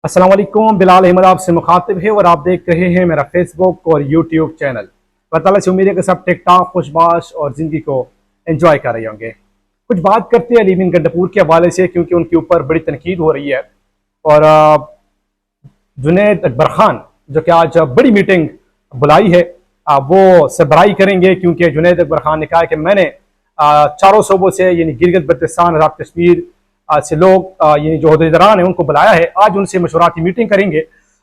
अस्सलाम वालेकुम। बिलाल अहमद आपसे मुखातिब है और आप देख रहे हैं मेरा फेसबुक और यूट्यूब चैनल। अल्लाह ताला से उम्मीद है कि सब टिक टाक खुशबाश और ज़िंदगी को एंजॉय कर रहे होंगे। कुछ बात करते हैं अली बिन गंडापुर के हवाले से, क्योंकि उनके ऊपर बड़ी तनकीद हो रही है। और जुनैद अकबर खान जो कि आज बड़ी मीटिंग बुलाई है, वो सरबराही करेंगे, क्योंकि जुनैद अकबर खान ने कहा कि मैंने चारों सूबों से यानी गिलगित बल्तिस्तान, आज़ाद कश्मीर से लोग यानी जो अहदेदारान है उनको बुलाया है। आज उनसे मशवराती मीटिंग करेंगे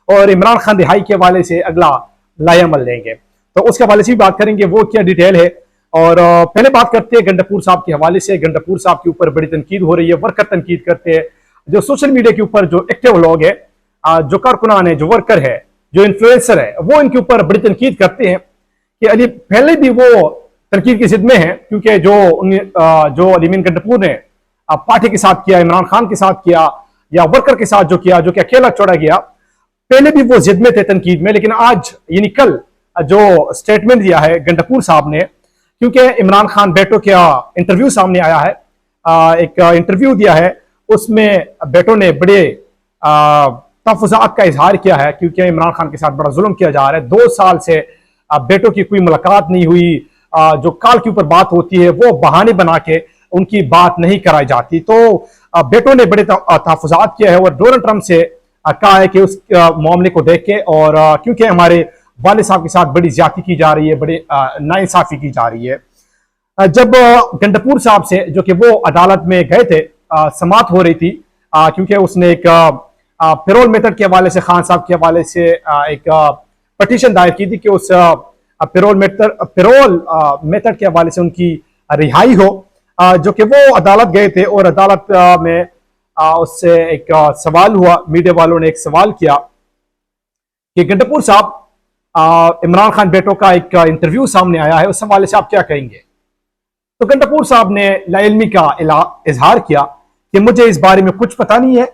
और इमरान खान रिहाई के हवाले से अगला लाएअमल लेंगे। तो उसके हवाले से भी बात करेंगे, वो क्या डिटेल है। और पहले बात करते हैं गंडापुर साहब के हवाले से। गंडापुर साहब के ऊपर बड़ी तनकीद हो रही है, वर्कर तनकीद करते हैं। जो सोशल मीडिया के ऊपर जो एक्टिव लोग है, जो कारकुनान है, जो वर्कर है, जो इन्फ्लुएंसर है, वो इनके ऊपर बड़ी तनकीद करते हैं कि अली पहले भी वो तनकीद की जिद में है, क्योंकि जो अली बिन गंडापुर ने पार्टी के साथ किया, इमरान खान के साथ किया या वर्कर के साथ जो किया, जो कि अकेला छोड़ा गया, पहले भी वो जिद में थे तनकीद में। लेकिन आज यानी कल जो स्टेटमेंट दिया है गंडापुर साहब ने, क्योंकि इमरान खान बेटो का इंटरव्यू सामने आया है, एक इंटरव्यू दिया है, उसमें बेटो ने बड़े तहफ़्फ़ुज़ात का इजहार किया है, क्योंकि इमरान खान के साथ बड़ा जुल्म किया जा रहा है। 2 साल से बेटो की कोई मुलाकात नहीं हुई, जो कॉल के ऊपर बात होती है वो बहाने बना के उनकी बात नहीं कराई जाती। तो बेटो ने बड़े तहफ़्फ़ुज़ात किया है और डोनाल्ड ट्रंप से कहा है कि उस मामले को देख के, और क्योंकि हमारे वाले साहब के साथ बड़ी ज्यादती की जा रही है, बड़ी नाइंसाफ़ी की जा रही है। जब गंडापुर साहब से जो कि वो अदालत में गए थे, समाअत हो रही थी, क्योंकि उसने एक पेरोल मेथड के हवाले से, खान साहब के हवाले से एक पटिशन दायर की थी कि उस पेरोल मेथड के हवाले से उनकी रिहाई हो। जो कि वो अदालत गए थे और अदालत में उससे एक सवाल हुआ, मीडिया वालों ने एक सवाल किया कि गंडापुर साहब, इमरान खान बेटो का एक इंटरव्यू सामने आया है, उस हवाले से आप क्या कहेंगे। तो गंडापुर साहब ने लाइल्मी का इजहार किया कि मुझे इस बारे में कुछ पता नहीं है,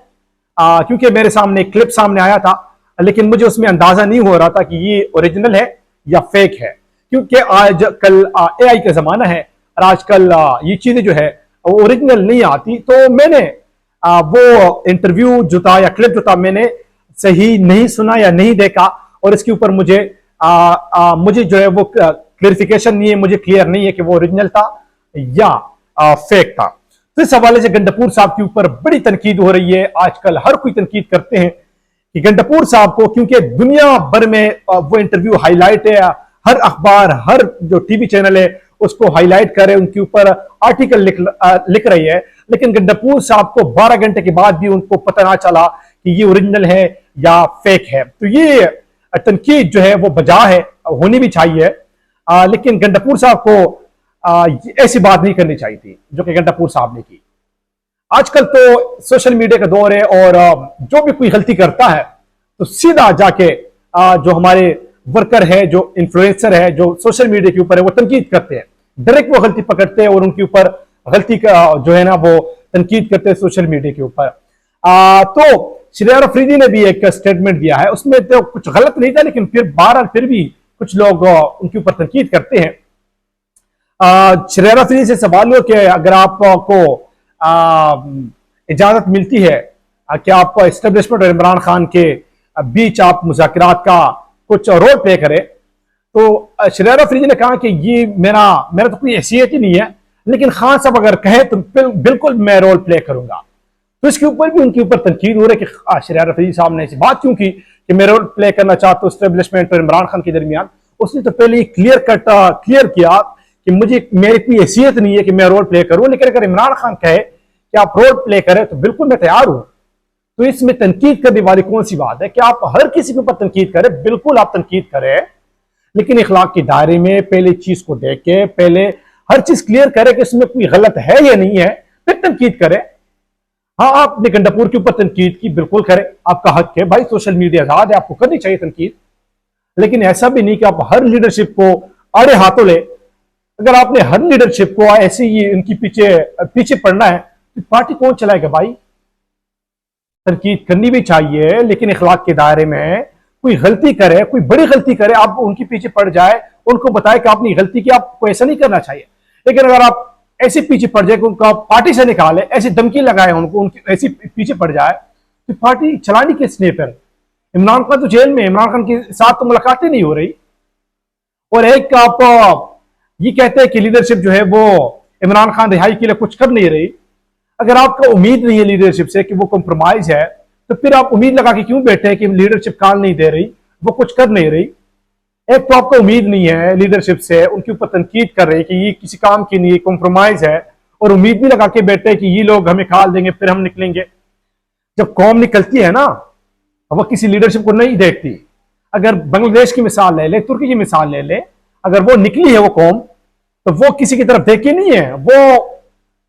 क्योंकि मेरे सामने एक क्लिप सामने आया था, लेकिन मुझे उसमें अंदाजा नहीं हो रहा था कि ये ओरिजिनल है या फेक है, क्योंकि आज कल AI का जमाना है और आजकल ये चीजें जो है वो ओरिजिनल नहीं आती। तो मैंने वो इंटरव्यू जो था या क्लिप जो था, मैंने सही नहीं सुना या नहीं देखा, और इसके ऊपर मुझे जो है वो क्लियरिफिकेशन नहीं है, मुझे क्लियर नहीं है कि वो ओरिजिनल था या फेक था। तो इस हवाले से गंडापुर साहब के ऊपर बड़ी तनकीद हो रही है। आजकल हर कोई तनकीद करते हैं कि गंडापुर साहब को, क्योंकि दुनिया भर में वो इंटरव्यू हाईलाइट है, हर अखबार, हर जो टीवी चैनल है उसको हाईलाइट करे, उनके ऊपर आर्टिकल लिख रही है, लेकिन गंडापुर साहब को 12 घंटे के बाद भी उनको पता ना चला कि ये ओरिजिनल है या फेक है। तो ये तनकीद जो है वो बजा है, होनी भी चाहिए, लेकिन गंडापुर साहब को ऐसी बात नहीं करनी चाहिए थी जो कि गंडापुर साहब ने की। आजकल तो सोशल मीडिया का दौर है, और जो भी कोई गलती करता है तो सीधा जाके जो हमारे वर्कर है, जो इन्फ्लुएंसर है, जो सोशल मीडिया के ऊपर है, वो तनकीद करते हैं, डायरेक्ट वो गलती पकड़ते हैं और उनके ऊपर गलती का जो है ना वो तनकीद करते हैं सोशल मीडिया के ऊपर। तो शरियार अफरीदी ने भी एक स्टेटमेंट दिया है, उसमें तो कुछ गलत नहीं था, लेकिन फिर बहरहाल फिर भी कुछ लोग उनके ऊपर तनकीद करते हैं। शरियार अफरीदी से सवाल हो कि अगर आपको इजाजत मिलती है कि आप एस्टेब्लिशमेंट और इमरान खान के बीच आप मुज़ाकरात का कुछ रोल प्ले करें, तो शरियार अफरीदी ने कहा कि ये मेरा तो कोई हैसियत ही नहीं है, लेकिन खान साहब अगर कहे तो बिल्कुल मैं रोल प्ले करूंगा। तो इसके ऊपर भी उनके ऊपर तनकीद हो रही है कि शरियार अफरीदी साहब ने ऐसी बात क्यों की कि मैं रोल प्ले करना चाहता हूँ एस्टेब्लिशमेंट और इमरान खान के दरमियान। उसने तो पहले क्लियर किया कि मेरी कोई हैसियत नहीं है कि मैं रोल प्ले करूं, लेकिन अगर इमरान खान कहे कि आप रोल प्ले करें तो बिल्कुल मैं तैयार हूं। तो इसमें तनकीद करने वाली कौन सी बात है कि आप हर किसी के ऊपर तनकीद करें, बिल्कुल आप तनकीद करें, लेकिन इखलाक के दायरे में पहले चीज को देख के, पहले हर चीज क्लियर करें कि इसमें कोई गलत है या नहीं है, फिर तनकीद करें। हाँ, आपने गंडापुर के ऊपर तनकीद की, बिल्कुल करें, आपका हक है भाई, सोशल मीडिया आजाद है, आपको करनी चाहिए तनकीद, लेकिन ऐसा भी नहीं कि आप हर लीडरशिप को आड़े हाथों ले। अगर आपने हर लीडरशिप को ऐसे ही इनकी पीछे पड़ना है तो पार्टी कौन चलाएगा भाई। तनकीद करनी भी चाहिए, लेकिन इखलाक के दायरे में। कोई गलती करे, कोई बड़ी गलती करे, आप उनके पीछे पड़ जाए, उनको बताए कि आपने गलती की, आपको ऐसा नहीं करना चाहिए। लेकिन अगर आप ऐसे पीछे पड़ जाए कि उनका पार्टी से निकाले, ऐसी धमकी लगाए उनको, उनके ऐसे पीछे पड़ जाए, तो पार्टी चलानी किसने फिर? इमरान खान तो जेल में, इमरान खान के साथ तो मुलाकातें नहीं हो रही। और एक आप ये कहते हैं कि लीडरशिप जो है वो इमरान खान रिहाई के लिए कुछ कर नहीं रही। अगर आपको उम्मीद नहीं है लीडरशिप से कि वो कॉम्प्रोमाइज है, तो फिर आप उम्मीद लगा के क्यों बैठे हैं कि लीडरशिप काम नहीं दे रही, वो कुछ कर नहीं रही। एक तो आपको उम्मीद नहीं है लीडरशिप से, उनके ऊपर तनकीद कर रहे हैं कि ये किसी काम की नहीं, कॉम्प्रोमाइज है, और उम्मीद भी लगा के बैठे कि ये लोग हमें खाल देंगे फिर हम निकलेंगे। जब कौम निकलती है ना, वह किसी लीडरशिप को नहीं देखती। अगर बांग्लादेश की मिसाल ले ले, तुर्की की मिसाल ले ले, अगर वो निकली है वो कौम, तो वो किसी की तरफ देख के नहीं है, वो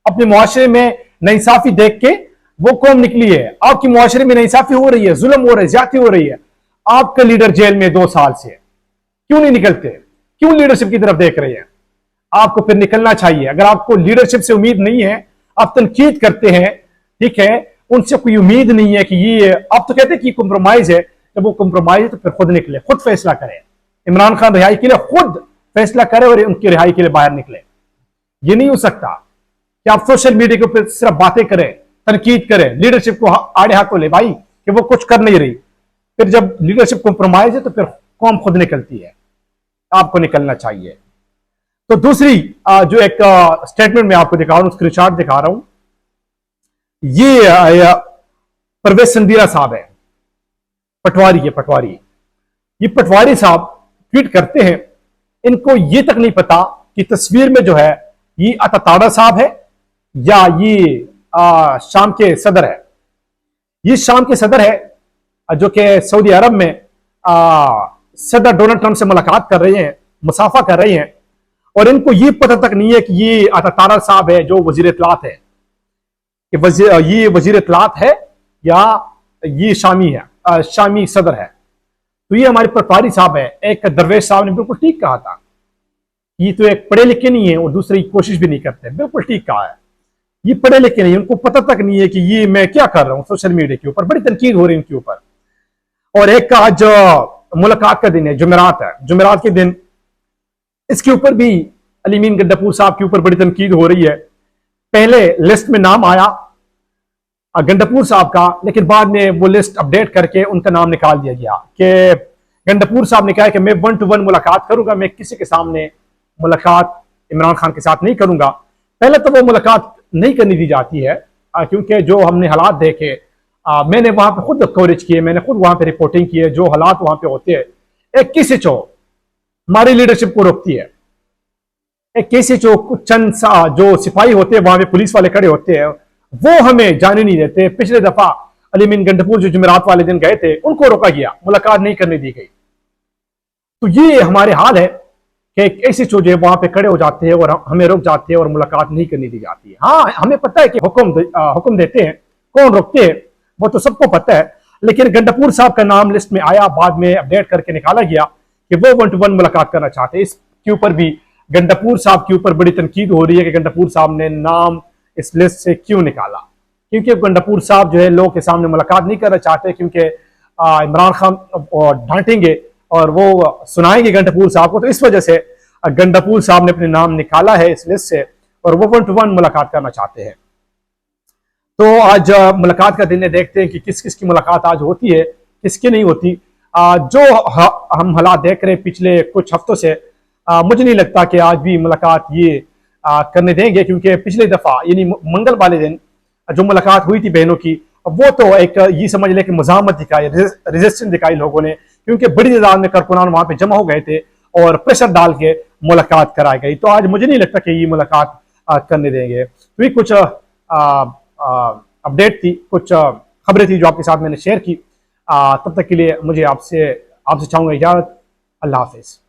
अपने मुआशरे में नाइंसाफी देख के वो कौम निकली है। आपकी मुआशरे में नाइंसाफी हो रही है, जुल्म हो रहा है, ज्यादती हो रही है, आपका लीडर जेल में 2 साल से, क्यों नहीं निकलते? क्यों लीडरशिप की तरफ देख रहे हैं? आपको फिर निकलना चाहिए। अगर आपको लीडरशिप से उम्मीद नहीं है, आप तनकीद करते हैं, ठीक है, उनसे कोई उम्मीद नहीं है कि ये, आप तो कहते हैं कि कॉम्प्रोमाइज है, जब वो कॉम्प्रोमाइज है तो फिर खुद निकले, खुद फैसला करें। इमरान खान रिहाई के लिए खुद फैसला करे और उनकी रिहाई के लिए बाहर निकले। ये नहीं हो सकता कि आप सोशल मीडिया के ऊपर सिर्फ बातें करें, तनकीद करें, लीडरशिप को आड़े हाथों ले भाई कि वो कुछ कर नहीं रही। फिर जब लीडरशिप कॉम्प्रोमाइज है तो फिर कौम खुद निकलती है। आपको निकलना चाहिए। तो दूसरी जो एक स्टेटमेंट मैं आपको दिखा रहा हूं, स्क्रीनशॉट दिखा रहा हूं, ये परवेज संदीरा साहब है, पटवारी है, पटवारी। ये पटवारी साहब ट्वीट करते हैं, इनको ये तक नहीं पता कि तस्वीर में जो है ये अताताड़ा साहब है या ये शाम के सदर है। ये शाम के सदर है जो कि सऊदी अरब में सदर डोनाल्ड ट्रंप से मुलाकात कर रहे हैं, मुसाफा कर रहे हैं, और इनको ये पता तक नहीं है कि ये अताताड़ा साहब है जो वजीर इत्तलात है, कि ये वजीर इत्तलात है या ये शामी है, शामी सदर है। तो ये हमारे पटवारी साहब है। एक दरवेश साहब ने बिल्कुल ठीक कहा था, ये तो एक पढ़े लिखे नहीं है और दूसरी कोशिश भी नहीं करते। बिल्कुल ठीक कहा है, ये पढ़े लिखे नहीं, उनको पता तक नहीं है कि ये मैं क्या कर रहा हूं। सोशल मीडिया के ऊपर बड़ी तनकीद हो रही है इनके ऊपर। और एक का आज मुलाकात का दिन है, जुमेरात है, जुमेरात के दिन इसके ऊपर भी अलीमीन गड्डापुर साहब के ऊपर बड़ी तनकीद हो रही है। पहले लिस्ट में नाम आया गंडापुर साहब का, लेकिन बाद में वो लिस्ट अपडेट करके उनका नाम निकाल दिया गया कि गंडापुर साहब ने कहा कि मैं 1 to 1 मुलाकात करूंगा, मैं किसी के सामने मुलाकात इमरान खान के साथ नहीं करूंगा। पहले तो वो मुलाकात नहीं करनी दी जाती है, क्योंकि जो हमने हालात देखे, मैंने वहां पे खुद कवरेज किए, मैंने खुद वहां पे रिपोर्टिंग की है, जो हालात वहां पे होते हैं। एक किसी चो हमारी लीडरशिप को रोकती है, एक किसी चो कुछ चंद सा जो सिपाही होते हैं वहां पे, पुलिस वाले खड़े होते हैं, वो हमें जाने नहीं देते। पिछले दफा अलीमीन गंडापुर जो जुमेरात वाले दिन गए थे, उनको रोका गया, मुलाकात नहीं करने दी गई। तो ये हमारे हाल है कि एक ऐसी चीज है वहां पे खड़े हो जाते हैं और हमें रुक जाते हैं और मुलाकात नहीं करने दी जाती है। हाँ, हमें पता है कि हुक्म देते हैं, कौन रोकते हैं वो तो सबको पता है। लेकिन गंडापुर साहब का नाम लिस्ट में आया, बाद में अपडेट करके निकाला गया कि वो 1 to 1 मुलाकात करना चाहते हैं। इसके ऊपर भी गंडापुर साहब के ऊपर बड़ी तनकीद हो रही है कि गंडापुर साहब ने नाम इस लिस्ट से क्यों निकाला, क्योंकि गंडापुर साहब जो है लोगों के सामने मुलाकात नहीं करना चाहते, क्योंकि इमरान खान डांटेंगे और वो सुनाएंगे गंडापुर साहब को। तो इस वजह से गंडापुर साहब ने अपने नाम निकाला है इस लिस्ट से और वो 1 to 1 मुलाकात करना चाहते हैं। तो आज मुलाकात का दिन है, देखते हैं कि किस किस की मुलाकात आज होती है, किसकी नहीं होती। जो हम हालात देख रहे हैं पिछले कुछ हफ्तों से, मुझे नहीं लगता कि आज भी मुलाकात ये करने देंगे, क्योंकि पिछले दफा यानी मंगल वाले दिन जो मुलाकात हुई थी बहनों की, वो तो एक ये समझ लें कि मुजामत दिखाई, रेजिस्टेंस दिखाई लोगों ने, क्योंकि बड़ी तादाद में कारकुनान वहां पे जमा हो गए थे और प्रेशर डाल के मुलाकात कराई गई। तो आज मुझे नहीं लगता कि ये मुलाकात करने देंगे। तो ये कुछ अपडेट थी, कुछ खबरें थी जो आपके साथ मैंने शेयर की। तब तक के लिए मुझे आपसे चाहूंगा इजाजत। अल्लाह हाफिज।